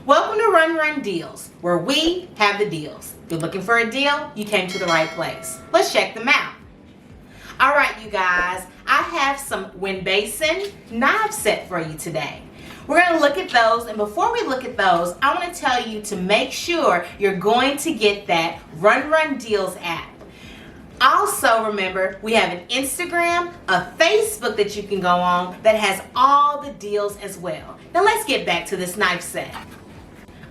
Welcome to Run Run Deals, where we have the deals. If you're looking for a deal, you came to the right place. Let's check them out. All right, you guys, I have some WinBasin knife set for you today. We're going to look at those, and before we look at those, I want to tell you to make sure you're going to get that Run Run Deals app. Also, remember, we have an Instagram, a Facebook that you can go on that has all the deals as well. Now let's get back to this knife set.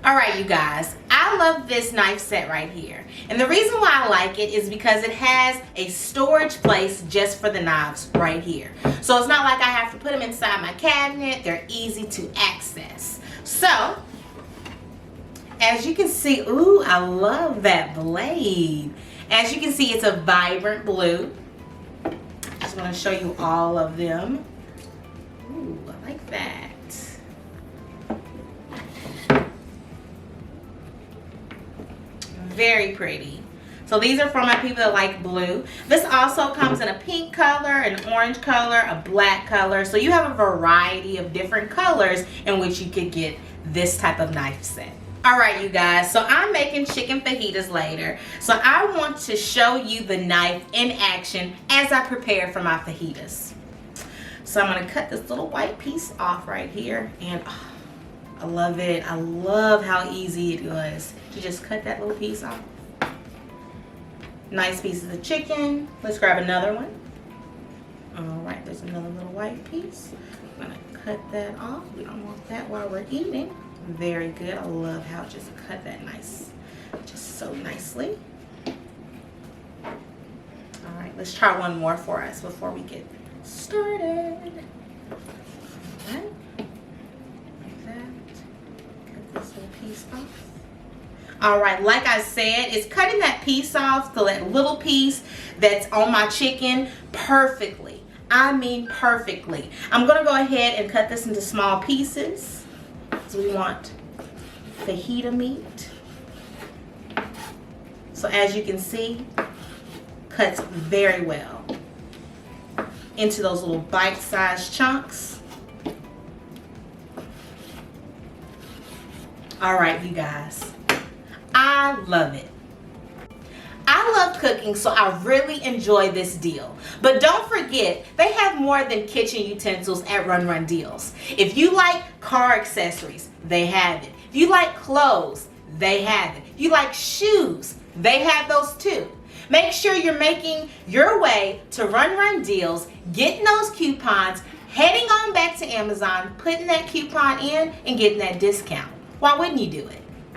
All right, you guys, I love this knife set right here. And the reason why I like it is because it has a storage place just for the knives right here. So it's not like I have to put them inside my cabinet. They're easy to access. So, as you can see, ooh, I love that blade. As you can see, it's a vibrant blue. Just want to show you all of them. Ooh, I like that. Very pretty. So these are for my people that like blue. This also comes in a pink color, an orange color, a black color. So you have a variety of different colors in which you could get this type of knife set. All right, you guys, so I'm making chicken fajitas later. So I want to show you the knife in action as I prepare for my fajitas. So I'm gonna cut this little white piece off right here, and oh, I love it. I love how easy it was to just cut that little piece off. Nice pieces of chicken. Let's grab another one. All right, there's another little white piece. I'm gonna cut that off. We don't want that while we're eating. Very good. I love how it just cut that nice, just so nicely. All right, let's try one more for us before we get started. All right, like that. Cut this little piece off. All right, like I said, it's cutting that piece off, so that little piece that's on my chicken perfectly. I mean perfectly. I'm gonna go ahead and cut this into small pieces. So we want fajita meat. So as you can see, cuts very well into those little bite-sized chunks. All right, you guys, I love it. I love cooking, so I really enjoy this deal. But don't forget, they have more than kitchen utensils at Run Run Deals. If you like car accessories, they have it. If you like clothes, they have it. If you like shoes, they have those too. Make sure you're making your way to Run Run Deals, getting those coupons, heading on back to Amazon, putting that coupon in, and getting that discount. Why wouldn't you do it?